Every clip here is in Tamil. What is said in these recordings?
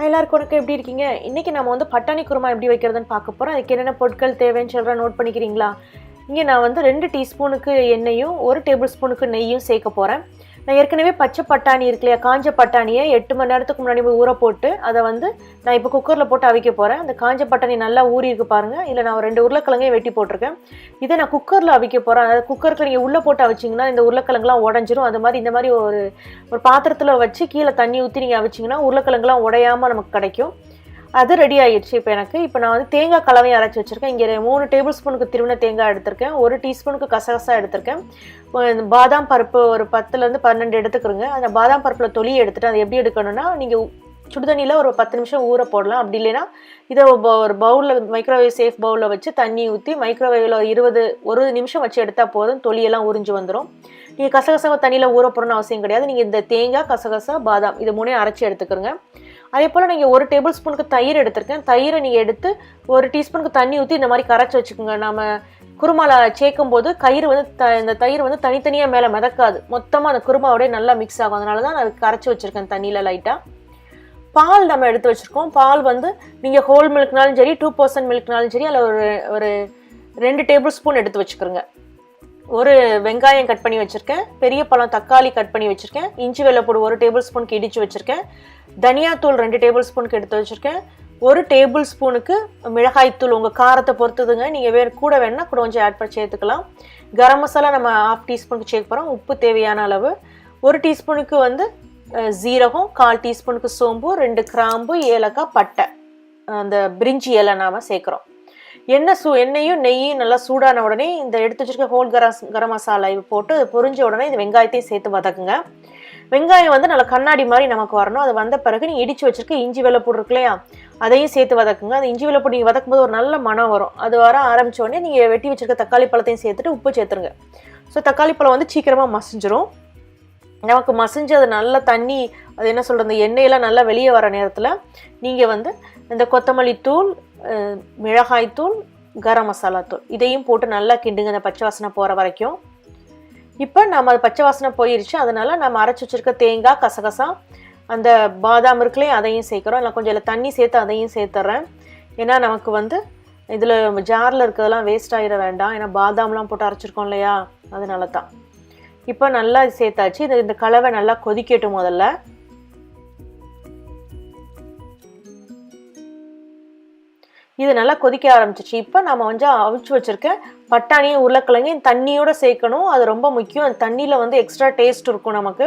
எல்லாருக்கும் வணக்கம். எப்படி இருக்கீங்க? இன்னைக்கு நம்ம வந்து பட்டாணி குருமா எப்படி வைக்கிறதுன்னு பார்க்க போறோம். அதுக்கு என்னென்ன பொருட்கள் தேவைன்னு சொல்கிறேன், நோட் பண்ணிக்கிறீங்களா? இங்கே நான் வந்து 2 டீஸ்பூனுக்கு எண்ணெயும் 1 டேபிள் ஸ்பூனுக்கு நெய்யும் சேர்க்க போகிறேன். நான் ஏற்கனவே பச்சை பட்டாணி இருக்கு இல்லையா, காஞ்ச பட்டாணியை 8 மணி நேரத்துக்கு முன்னாடி ஊற போட்டு அதை வந்து நான் இப்போ குக்கரில் போட்டு அவிக்க போகிறேன். அந்த காஞ்ச பட்டாணி நல்லா ஊறி இருக்கு பாருங்கள். இல்லை நான் 2 உருளைக்கிழங்கையும் வெட்டி போட்டிருக்கேன். இதை நான் குக்கரில் அவிக்க போகிறேன். அதாவது குக்கருக்கு நீங்கள் உள்ளே போட்டு அவிச்சிங்கன்னா இந்த உருளைக்கிழங்குலாம் உடஞ்சிரும். அது மாதிரி இந்த மாதிரி ஒரு பாத்திரத்தில் வச்சு கீழே தண்ணி ஊற்றி நீங்கள் அவிச்சிங்கன்னா உருளைக்கிழங்குலாம் உடையாமல் நமக்கு கிடைக்கும். அது ரெடி ஆகிடுச்சு. இப்போ நான் வந்து தேங்காய் கலவையை அரைச்சி வச்சுருக்கேன். இங்கே 3 டேபிள் ஸ்பூனுக்கு திருவின தேங்காய் எடுத்திருக்கேன். 1 டீஸ்பூனுக்கு கசகசா எடுத்திருக்கேன். பாதாம் பருப்பு ஒரு 10லேருந்து 12 எடுத்துக்கிறோங்க. அந்த பாதாம் பருப்பில் தொலியை எடுத்துகிட்டு அதை எப்படி எடுக்கணும்னா, நீங்கள் சுடுதண்ணியில் ஒரு 10 நிமிஷம் ஊற போடலாம். அப்படி இல்லைன்னா இதை ஒரு பவுலில் மைக்ரோவேவ் சேஃப் பவுலில் வச்சு தண்ணி ஊற்றி மைக்ரோவேவில் 1 நிமிஷம் வச்சு எடுத்தால் போதும், தொலியெல்லாம் உறிஞ்சு வந்துடும். நீங்கள் கசகசாவை தண்ணியில் ஊற போடணும்னு அவசியம் கிடையாது. நீங்கள் இந்த தேங்காய், கசகசா, பாதாம் இது 3 அரைச்சி எடுத்துக்கிறோங்க. அதே போல் நீங்கள் 1 டேபிள் ஸ்பூனுக்கு தயிர் எடுத்திருக்கேன். தயிரை நீங்கள் எடுத்து 1 டீஸ்பூனுக்கு தண்ணி ஊற்றி இந்த மாதிரி கரைச்சி வச்சுக்கோங்க. நம்ம குருமாவில் சேர்க்கும் போது இந்த தயிர் வந்து தனித்தனியாக மேலே மிதக்காது, மொத்தமாக அந்த குருமாவோடய நல்லா மிக்ஸ் ஆகும். அதனால தான் நான் அது கரைச்சி வச்சுருக்கேன் தண்ணியில் லைட்டாக. பால் நம்ம எடுத்து வச்சுருக்கோம். பால் வந்து நீங்கள் ஹோல் மில்க்னாலும் சரி, 2% மில்க்னாலும் சரி, அதில் ஒரு 2 டேபிள் ஸ்பூன் எடுத்து வச்சுக்கிறோங்க. ஒரு வெங்காயம் கட் பண்ணி வச்சுருக்கேன். பெரிய பழம் தக்காளி கட் பண்ணி வச்சுருக்கேன். இஞ்சி வெள்ளைப்பூடு 1 டேபிள் ஸ்பூனுக்கு இடித்து வச்சுருக்கேன். தனியாத்தூள் 2 டேபிள் ஸ்பூனுக்கு எடுத்து வச்சுருக்கேன். 1 டேபிள் ஸ்பூனுக்கு மிளகாய்த்தூள் உங்கள் காரத்தை பொறுத்துதுங்க. நீங்கள் கூட வேணுன்னா கூட கொஞ்சம் ஆட் பண்ணி சேர்த்துக்கலாம். கரம் மசாலா நம்ம 1/2 டீஸ்பூனுக்கு சேர்க்க போகிறோம். உப்பு தேவையான அளவு. 1 டீஸ்பூனுக்கு வந்து ஜீரகம், 1/4 டீஸ்பூனுக்கு சோம்பு, 2 கிராம்பு, ஏலக்காய், பட்டை, அந்த பிரிஞ்சி இலை நாம் சேர்க்குறோம். எண்ணெயும் நெய்யும் நல்லா சூடான உடனே இந்த எடுத்து வச்சுருக்க ஹோல் கரம் மசாலா போட்டு பொரிஞ்ச உடனே இந்த வெங்காயத்தையும் சேர்த்து வதக்குங்க. வெங்காயம் வந்து நல்லா கண்ணாடி மாதிரி நமக்கு வரணும். அது வந்த பிறகு நீங்கள் இடித்து வச்சுருக்க இஞ்சி வெள்ளைப்பூடு இருக்கு இல்லையா, அதையும் சேர்த்து வதக்குங்க. அந்த இஞ்சி வெள்ளைப்பூடு நீங்கள் வதக்கும்போது ஒரு நல்ல மனம் வரும். அது வர ஆரம்பித்த உடனே நீங்கள் வெட்டி வச்சுருக்க தக்காளி பழத்தையும் சேர்த்துட்டு உப்பு சேர்த்துருங்க. ஸோ தக்காளி பழம் வந்து சீக்கிரமாக மசிஞ்சிரும். நமக்கு மசிஞ்சு அது நல்லா தண்ணி, அது என்ன சொல்கிறது, எண்ணெயெல்லாம் நல்லா வெளியே வர நேரத்தில் நீங்கள் வந்து இந்த கொத்தமல்லி தூள், மிளகாய்த்தூள், கரம் மசாலா தூள் இதையும் போட்டு நல்லா கிண்டுங்க, அந்த பச்சை வாசனை போகிற வரைக்கும். இப்போ நம்ம அது பச்சை வாசனை போயிடுச்சு. அதனால் நம்ம அரைச்சி வச்சுருக்க தேங்காய், கசகசா, அந்த பாதாம் இருக்குல்லையே அதையும் சேர்க்குறோம். இல்லை கொஞ்சம் தண்ணி சேர்த்து அதையும் சேர்த்துட்றேன். ஏன்னா நமக்கு வந்து இதில் ஜாரில் இருக்கிறதெல்லாம் வேஸ்ட் ஆகிட வேண்டாம். ஏன்னா பாதாம்லாம் போட்டு அரைச்சிருக்கோம் இல்லையா, அதனால தான். இப்போ நல்லா சேர்த்தாச்சு. இந்த கலவை நல்லா கொதிக்கட்டும். முதல்ல இது நல்லா கொதிக்க ஆரம்பிச்சிச்சு. இப்போ நம்ம கொஞ்சம் அவிச்சு வச்சுருக்க பட்டாணியும் உருளைக்கிழங்கையும் தண்ணியோடு சேர்க்கணும். அது ரொம்ப முக்கியம். அந்த தண்ணியில் வந்து எக்ஸ்ட்ரா டேஸ்ட் இருக்கும் நமக்கு.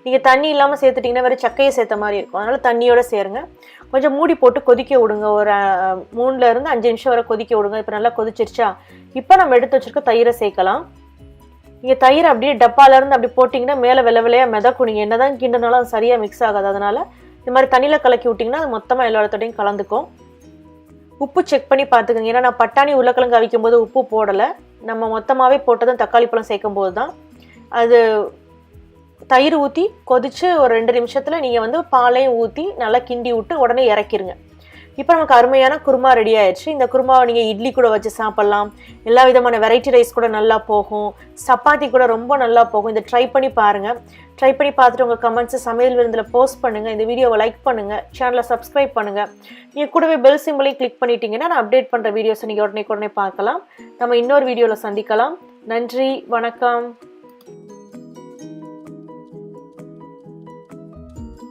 நீங்கள் தண்ணி இல்லாமல் சேர்த்துட்டிங்கன்னா வேறு சக்கையை சேர்த்த மாதிரி இருக்கும். அதனால் தண்ணியோடு சேருங்க. கொஞ்சம் மூடி போட்டு கொதிக்க விடுங்க. ஒரு 3லேருந்து 5 நிமிஷம் வரை கொதிக்க விடுங்க. இப்போ நல்லா கொதிச்சிருச்சா, இப்போ நம்ம எடுத்து வச்சுருக்க தயிரை சேர்க்கலாம். நீங்கள் தயிர் அப்படியே டப்பாலேருந்து அப்படி போட்டிங்கன்னா மேலே வெள்ளையாக மிதக்கும். நீங்கள் என்ன தான் கிண்டுனாலும் அது சரியாக மிக்ஸ் ஆகாது. அதனால் இந்த மாதிரி தண்ணியில் கலக்கி விட்டிங்கன்னா அது மொத்தமாக எல்லா இடத்தோடையும் கலந்துக்கும். உப்பு செக் பண்ணி பார்த்துக்கோங்க. ஏன்னா நான் பட்டாணி உருளைக்கிழங்கு அவிக்கும் போது உப்பு போடலை. நம்ம மொத்தமாகவே போட்டதும் தக்காளி பழம் சேர்க்கும் போது தான். அது தயிர் ஊற்றி கொதித்து ஒரு 2 நிமிஷத்தில் நீங்கள் வந்து பாலையும் ஊற்றி நல்லா கிண்டி விட்டு உடனே இறக்கிருங்க. இப்போ நமக்கு அருமையான குருமா ரெடி ஆயிடுச்சு. இந்த குருமாவை நீங்கள் இட்லி கூட வச்சு சாப்பிட்லாம். எல்லா விதமான வெரைட்டி ரைஸ் கூட நல்லா போகும். சப்பாத்தி கூட ரொம்ப நல்லா போகும். இதை ட்ரை பண்ணி பாருங்கள். ட்ரை பண்ணி பார்த்துட்டு உங்கள் கமெண்ட்ஸை சமையல் விருந்தில் போஸ்ட் பண்ணுங்கள். இந்த வீடியோவை லைக் பண்ணுங்கள். சேனலை சப்ஸ்கிரைப் பண்ணுங்கள். நீங்கள் கூடவே பெல் சிம்பிளையும் கிளிக் பண்ணிட்டீங்கன்னா நான் அப்டேட் பண்ணுற வீடியோஸை நீங்கள் உடனே பார்க்கலாம். நம்ம இன்னொரு வீடியோவில் சந்திக்கலாம். நன்றி, வணக்கம்.